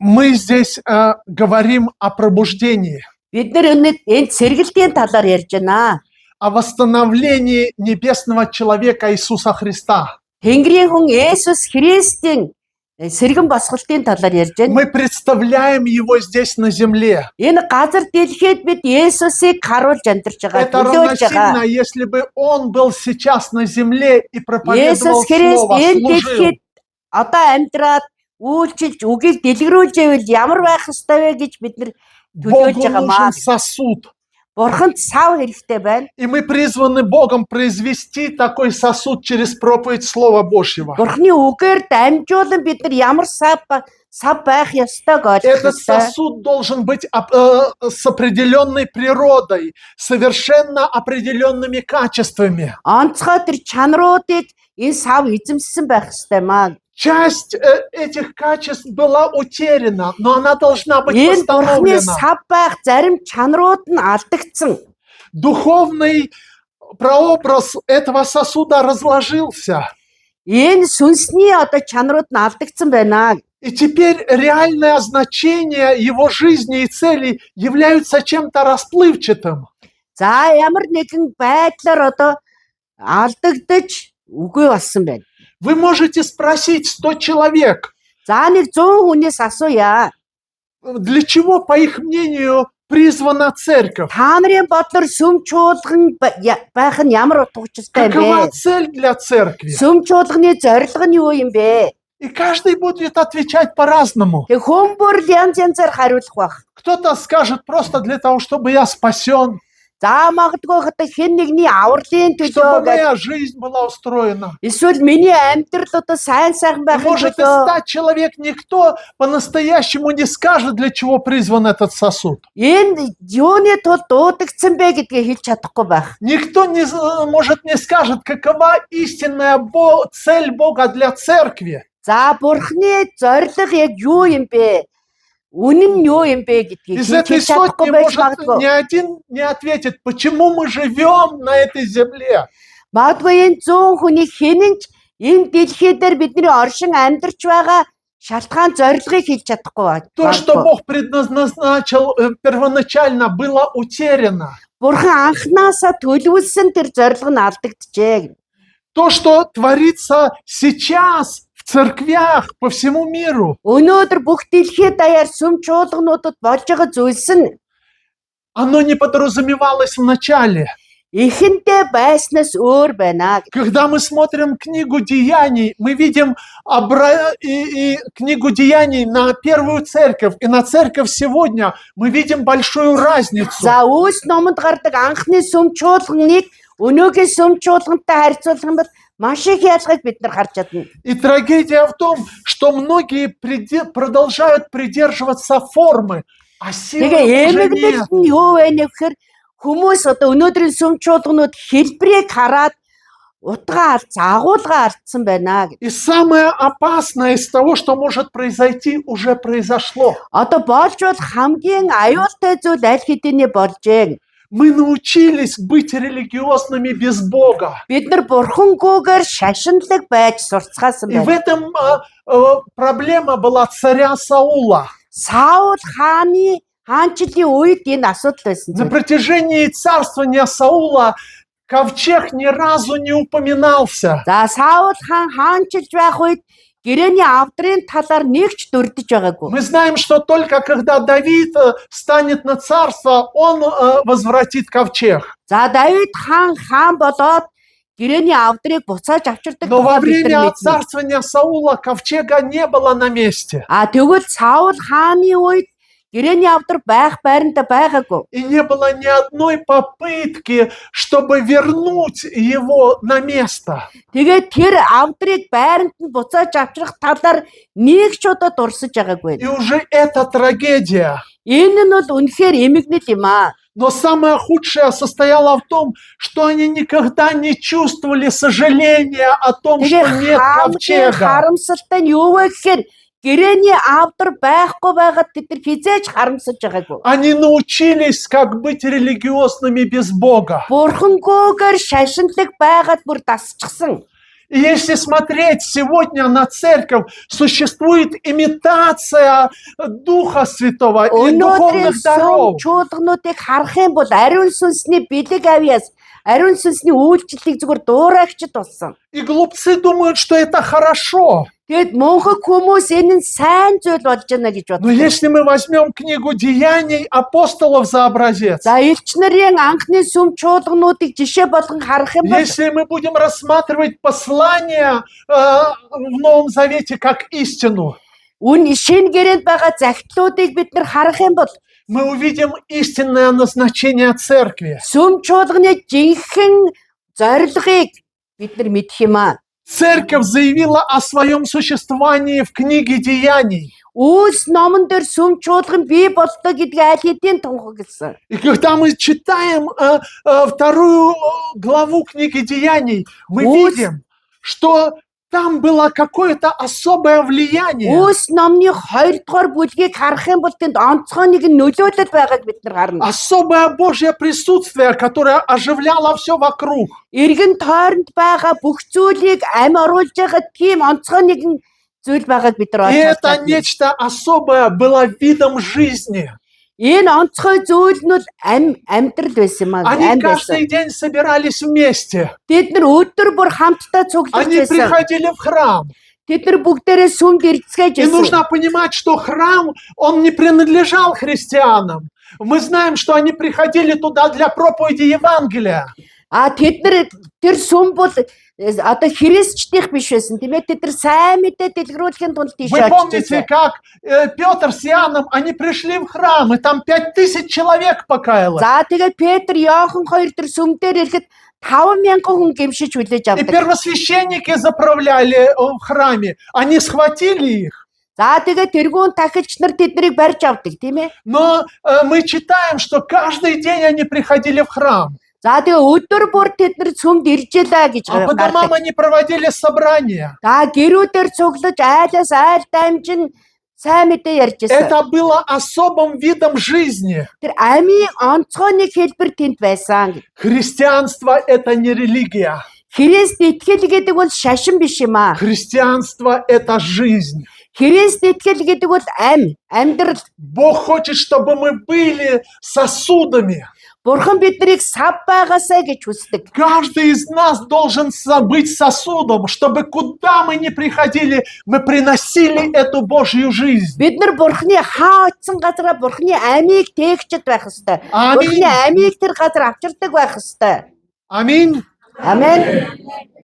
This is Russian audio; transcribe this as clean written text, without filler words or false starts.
Мы здесь говорим о пробуждении, Бид нар энд сэргэлтийн талаар ярьж байна. о восстановлении небесного человека Иисуса Христа. Тэнгэрийн хүн Есүс Христийн сэргэн босголтын талаар ярьж байна. Мы представляем его здесь на земле. Энэ газар дэлхийд бид Есүсийг харуулж амьдарч байгаа, Это төлөөлж равносильно, байгаа. если бы он был сейчас на земле и проповедовал Есүс Христ слово, энэ служил. дэлхийд одоо амьдраад үйлчилж үгийг дэлгэрүүлж байвал ямар байх ёстой вэ гэж бид нар төлөөлж Богу байгаа нужен маа. сосуд. Бурханд сав хэрэгтэй байна. И мы призваны Богом произвести такой сосуд через проповедь Слова Божьего. Бурхны үгээр дамжуулан бид нар ямар сав байх ёстойг ойлгох Этот ёстой. сосуд должен быть с определенной природой, совершенно определенными качествами. Онцгой тэр чанаруудыг энэ сав эзэмссэн байх ёстой маа. Часть этих качеств была утеряна, но она должна быть Энэ бурхны восстановлена. сав байх зарим чанарууд нь алдагдсан. Духовный прообраз этого сосуда разложился. Энэ сүнсний одоо чанарууд нь алдагдсан байна. И теперь реальное значение его жизни и целей являются чем-то расплывчатым. За ямар нэгэн байдлаар одоо алдагдаж үгүй болсон байна. Вы можете спросить 100 человек, За нэг 100 хүнээс асууя. для чего, по их мнению, призвана церковь? Та нарын бодлоор сүм чуулган байх нь ямар утга учиртай юм Какова бэ? цель для церкви? Сүм чуулганы зорилго нь юу юм бэ? И каждый будет отвечать по-разному. Тэг хүн бүр янзаар хариулах бах. Кто-то скажет просто для того, чтобы я спасен, За магадгүй хата хэн нэгний авралын чтобы төлөө гэж моя жизнь была устроена. эсвэл миний амьдрал одоо сайн сайхан И байхын может и төлөө 100 человек, никто по-настоящему не скажет, для чего призван этот сосуд. энэ юуны тул дуудагдсан бэ гэдгийг хэлж чадахгүй байх. Никто может не скажет, какова истинная цель Бога для церкви. За бурхны зорилго яг юу юм бэ? Үнэн нь юу юм бэ гэдгийг Из хэлж этой чадахгүй сотни, байж может, магадгүй. ни один не ответит, почему мы живем на этой земле. Магадгүй энэ 100 хүний хинэн ч энэ дэлхий дээр бидний оршин амьдарч байгаа шалтгаан зорилгыг хэлж чадахгүй байна. То, что Бог предназначил первоначально, было утеряно. Бурхан анхнаасаа төлөвлөсөн тэр зорилго нь алдагджээ. То, что творится сейчас в церквях по всему миру, Өнөөдөр бүх дэлхийд даяар сүм чуулгануудад болж байгаа зүйлс нь оно не подразумевалось в начале. эхэндээ байснаас өөр байна. Когда мы смотрим книгу Деяний, мы видим книгу Деяний на первую церковь и на церковь сегодня, мы видим большую разницу. За Үйлс номонд гардаг анхны сүм чуулганыг өнөөгийн сүм чуулгантай харьцуулах юм бол маш их ялгааг бид нар харж чадна. И трагедия в том, что многие продолжают придерживаться формы, а силы Тэгээ уже эмэглэл нет. нь юу вэ гэхээр хүмүүс одоо өнөөдрийн сүм чуулганууд хэлбэрийг хараад утгаа загуулга алдсан байна. И самое опасное из того, что может произойти, уже произошло. Одоо болж бол хамгийн аюултай зүйл аль хэдийнэ болжээ. Мы научились быть религиозными без Бога. Бид нар бурхангүйгээр шашинлаг байж сурцгаасан И в байна. этом проблема была царя Саула. Саул хаанчлалын үед энэ асуудал байсан. На протяжении царствования Саула ковчег ни разу не упоминался. За Саул хаанчилж байх үед гэрээний авдрын талаар нэг ч дурдж байгаагүй. Мы знаем, что только когда Давид станет на царство, он возвратит ковчег. За Давид хаан болоод гэрээний авдрыг буцааж авчирдаг. Но во тухай бид нар время мэднэ. царствования Саула ковчега не было на месте. Тэгвэл Саул хааны үед гэрээний авдар байх байранда байгаагүй. И не было ни одной попытки, чтобы вернуть его на место. Тэгээд тэр авдрыг байранд нь буцааж авчрах талаар нэг ч удаа дурсаж байгаагүй. И уже это трагедия. Энэ нь бол үнэхээр эмгэнэл юм аа. Но самое худшее состояло в том, что они никогда не чувствовали сожаления о том, что нет ковчега. Харамсалтай нь юу вэ гэхээр гэрээний авдар байхгүй байгаад тэд нар хизээж харамсаж байгаагүй. Они научились, как быть религиозными без Бога. Бурхангүйгээр шашинлаг байгаад бүр дасчихсан. И если смотреть сегодня на церковь, существует имитация Духа Святого и Өнөөдрийн духовных сүм даров. чуулгануудыг харах юм бол ариун сүнсний бэлэг авьяас, ариун сүнсний үйлчлэлийг зүгээр дуурайгчд болсон. И глупцы думают, что это хорошо. Тэгэд мөнхөг хүмүүс энэ нь сайн зүйл болж байна гэж Но боддог. если мы возьмем книгу Деяний апостолов за образец, За элч нарын анхны сүм чуулгануудыг жишээ болгон харах юм бол если мы будем рассматривать послание в Новом Завете как истину, шинэ гэрээнд байгаа захидлуудыг бид нар харах юм бол мы увидим истинное назначение церкви. сүм чуулганы жинхэнэ зорилгыг бид нар мэдэх юм аа. Церковь заявила о своем существовании в книге Деяний. Үйлс номон дээр сүм чуулган бий болдог гэдгийг аль хэдийн тунхагласан. И когда мы читаем вторую главу книги Деяний, мы Вот. видим, что там было какое-то особое влияние. Үйлс номны 2 дугаар бүлгийг харах юм бол тэнд онцгой нэгэн нөлөөлөл байгааг бид нар харна. Особое Божье присутствие, которое оживляло все вокруг. Иргэн тойронд байгаа бүх зүйлийг ам оруулж байгаа тийм онцгой нэгэн зүйл байгааг бид нар И олж это хардаг. нечто особое было видом жизни. Энэ онцгой зүйл нь амьдрал байсан юм аа. Они Ам каждый байсан. день собирались вместе. Бид нар өдөр бүр хамтдаа цуглаж Они байсан. приходили в храм. Тэд нар бүгдээрээ сүмд ирцгээж И байсан. нужно понимать, что храм, он не принадлежал христианам. Мы знаем, что они приходили туда для проповеди Евангелия. Тэд нар тэр сүм бол одоо христчдийнх биш байсан тийм ээ. Тэд нар сайн мэдээ дэлгэрүүлэхийн тулд тийш Вы очиж помните, байсан. как Петр с Иоанном, они пришли в храм, и там 5000 человек покаялось. За тэгээд Петр, Иохан хоёр тэр сүм дээр ирэхэд 5,000 хүн гэмшиж хүлээж И авдаг. первосвященники заправляли в храме. Они схватили их. За тэгээд тэргүүн тахилч нар тэднийг барьж авдаг тийм ээ. Но мы читаем, что каждый день они приходили в храм. За тэгээ өдөр бүр тэд нар сүмд иржээлээ гэж А по домам гардаг. они проводили собрания. За гэрүүдээр цуглаж айлаас айл дамжин сайн мэдээ ярьж байсан. Это было особым видом жизни. Тэр амийн онцгой нэг хэлбэр тэнд байсан. Христианство – это не религия. Христ итгэл гэдэг бол шашин биш юм аа. Христианство – это жизнь. Христ итгэл гэдэг бол амьдрал. Бог хочет, чтобы мы были сосудами. Бурхан биднийг сав байгаасаа гэж хүсдэг. Каждый из нас должен быть сосудом, чтобы куда мы ни приходили, мы приносили эту Божью жизнь. Бид нар Бурханы хаа очсон газараа Бурханы амийг тээгчд байх ёстой. Аминь. Бурханы амийг тэр газар авчирдаг байх ёстой. Аминь. Амен.